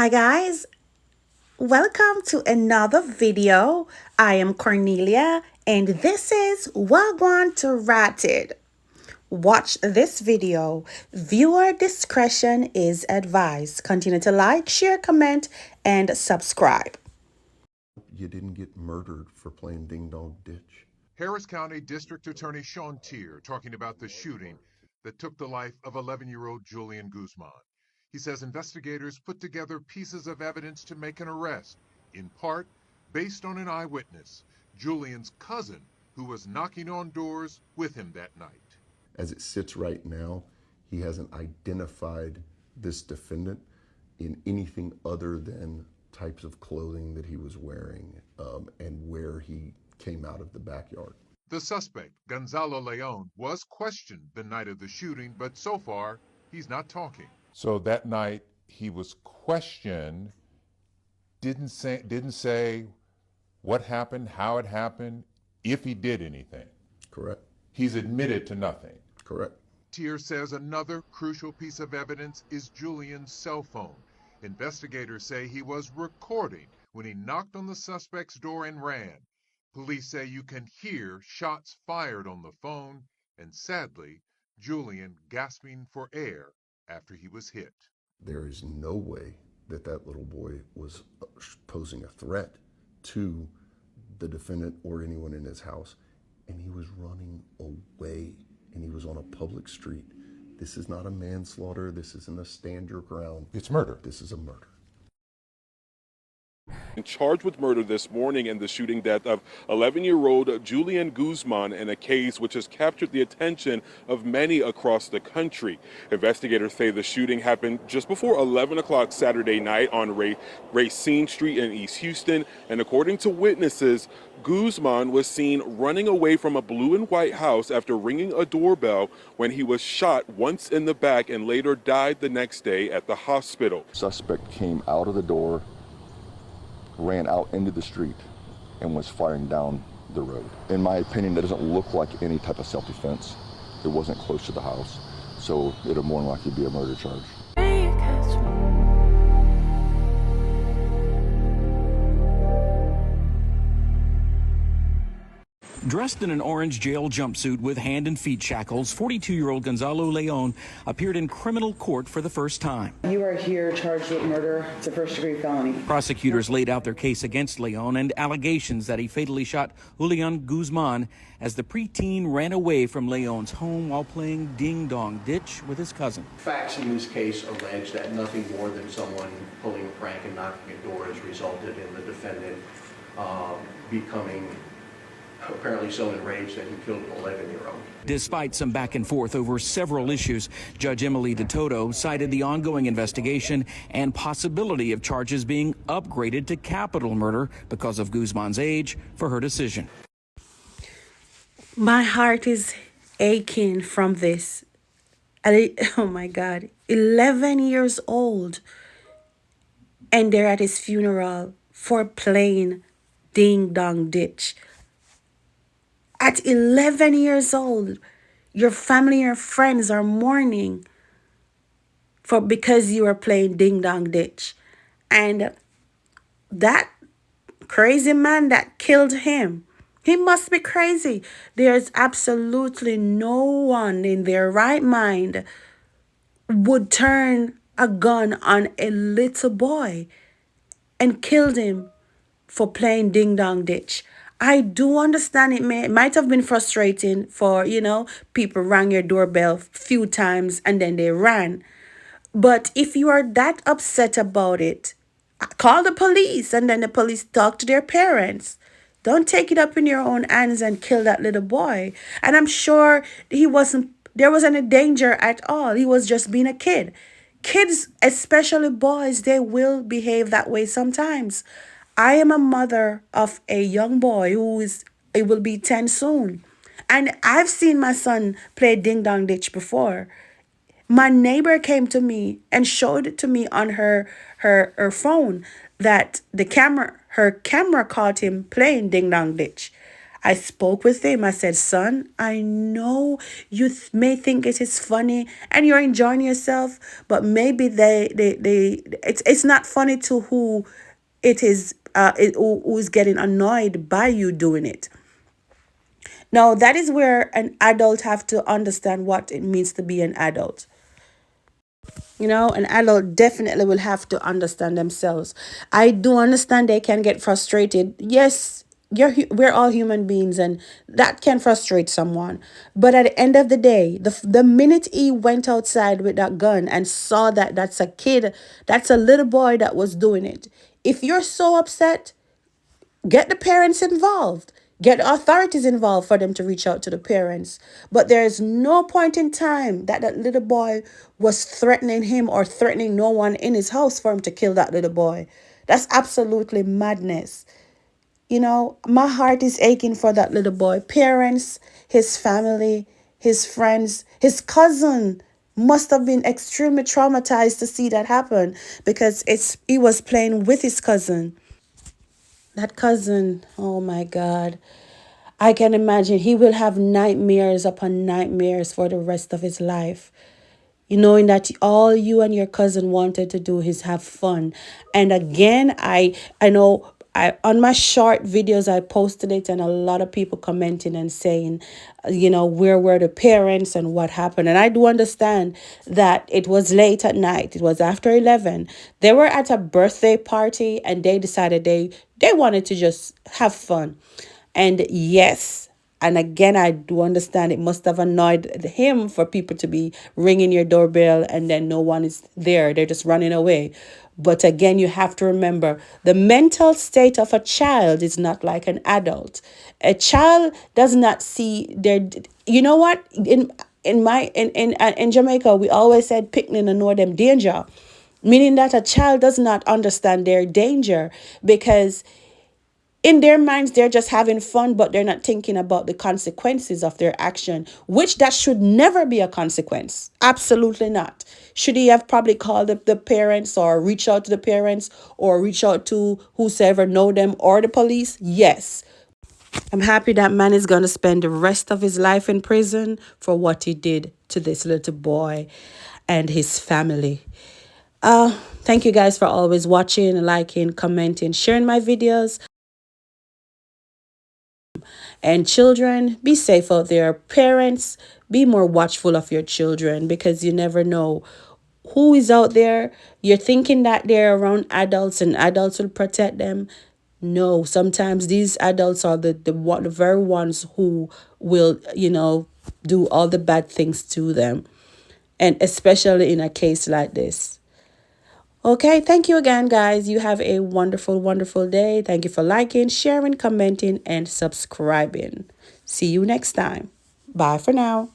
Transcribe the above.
Hi guys, welcome to another video. I am Cornelia and this is Wagwan to Ratted. Watch this video. Viewer discretion is advised. Continue to like, share, comment, and subscribe. You didn't get murdered for playing Ding Dong Ditch. Harris County District Attorney Sean Tier talking about the shooting that took the life of 11-year-old Julian Guzman. He says investigators put together pieces of evidence to make an arrest, in part based on an eyewitness, Julian's cousin, who was knocking on doors with him that night. As it sits right now, he hasn't identified this defendant in anything other than types of clothing that he was wearing and where he came out of the backyard. The suspect, Gonzalo Leon, was questioned the night of the shooting, but so far, he's not talking. So that night he was questioned, didn't say what happened, how it happened, if he did anything. Correct. He's admitted to nothing. Correct. Tier says another crucial piece of evidence is Julian's cell phone. Investigators say he was recording when he knocked on the suspect's door and ran. Police say you can hear shots fired on the phone and, sadly, Julian gasping for air after he was hit. There is no way that that little boy was posing a threat to the defendant or anyone in his house, and he was running away, and he was on a public street. This is not a manslaughter. This isn't a stand your ground. It's murder. This is a murder. Charged with murder this morning in the shooting death of 11-year-old Julian Guzman in a case which has captured the attention of many across the country. Investigators say the shooting happened just before 11 o'clock Saturday night on Racine Street in East Houston, and according to witnesses, Guzman was seen running away from a blue and white house after ringing a doorbell when he was shot once in the back and later died the next day at the hospital. Suspect came out of the door, ran out into the street, and was firing down the road. In my opinion, that doesn't look like any type of self-defense. It wasn't close to the house, so it'll more than likely be a murder charge. Dressed in an orange jail jumpsuit with hand and feet shackles, 42-year-old Gonzalo Leon appeared in criminal court for the first time. You are here charged with murder. It's a first-degree felony. Prosecutors laid out their case against Leon and allegations that he fatally shot Julian Guzman as the preteen ran away from Leon's home while playing ding-dong ditch with his cousin. Facts in this case allege that nothing more than someone pulling a prank and knocking a door has resulted in the defendant becoming apparently so enraged that he killed an 11-year-old. Despite some back and forth over several issues, Judge Emily DeToto cited the ongoing investigation and possibility of charges being upgraded to capital murder because of Guzman's age for her decision. My heart is aching from this. Oh my God, 11 years old. And they're at his funeral for playing ding dong ditch. At 11 years old, your family, your friends are mourning because you are playing ding dong ditch. And that crazy man that killed him, he must be crazy. There's absolutely no one in their right mind would turn a gun on a little boy and killed him for playing ding dong ditch. I do understand it might have been frustrating for, people rang your doorbell a few times and then they ran. But if you are that upset about it, call the police and then the police talk to their parents. Don't take it up in your own hands and kill that little boy. And I'm sure there wasn't any danger at all. He was just being a kid. Kids, especially boys, they will behave that way sometimes. I am a mother of a young boy it will be 10 soon. And I've seen my son play ding dong ditch before. My neighbor came to me and showed it to me on her phone that her camera caught him playing ding dong ditch. I spoke with him. I said, son, I know you may think it is funny and you're enjoying yourself, but maybe it's not funny to who it is, who is getting annoyed by you doing it. Now, that is where an adult have to understand what it means to be an adult. An adult definitely will have to understand themselves. I do understand they can get frustrated. Yes, we're all human beings, and that can frustrate someone. But at the end of the day, the minute he went outside with that gun and saw that that's a kid, that's a little boy that was doing it. If you're so upset, get the parents involved. Get the authorities involved for them to reach out to the parents. But there is no point in time that that little boy was threatening him or threatening no one in his house for him to kill that little boy. That's absolutely madness. My heart is aching for that little boy. Parents, his family, his friends, his cousin must have been extremely traumatized to see that happen, because he was playing with his cousin. That cousin, oh my God. I can imagine he will have nightmares upon nightmares for the rest of his life. Knowing that all you and your cousin wanted to do is have fun. And again, I know I on my short videos I posted it, and a lot of people commenting and saying, where were the parents and what happened? And I do understand that it was late at night. It was after 11. They were at a birthday party and they decided they wanted to just have fun. And yes, and again, I do understand it must have annoyed him for people to be ringing your doorbell and then no one is there. They're just running away. But again, you have to remember the mental state of a child is not like an adult. A child does not see their. You know what? In Jamaica, we always said picnic and know them danger, meaning that a child does not understand their danger, because in their minds they're just having fun, but they're not thinking about the consequences of their action, which that should never be a consequence. Absolutely not. Should he have probably called the parents, or reach out to the parents, or reach out to whosoever know them, or the police? Yes. I'm happy that man is going to spend the rest of his life in prison for what he did to this little boy and his family. Thank you guys for always watching, liking, commenting, sharing my videos. And children, be safe out there. Parents, be more watchful of your children, because you never know who is out there. You're thinking that they're around adults and adults will protect them. No, sometimes these adults are the very ones who will, do all the bad things to them. And especially in a case like this. Okay, thank you again, guys. You have a wonderful, wonderful day. Thank you for liking, sharing, commenting, and subscribing. See you next time. Bye for now.